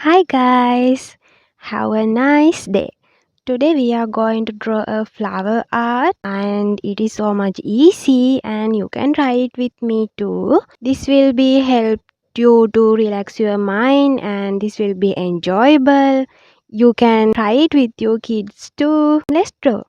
Hi guys, have a nice day. Today we are going to draw a flower art and it is so much easy and you can try it with me too. This will be help you to relax your mind and this will be enjoyable. You can try it with your kids too. Let's draw.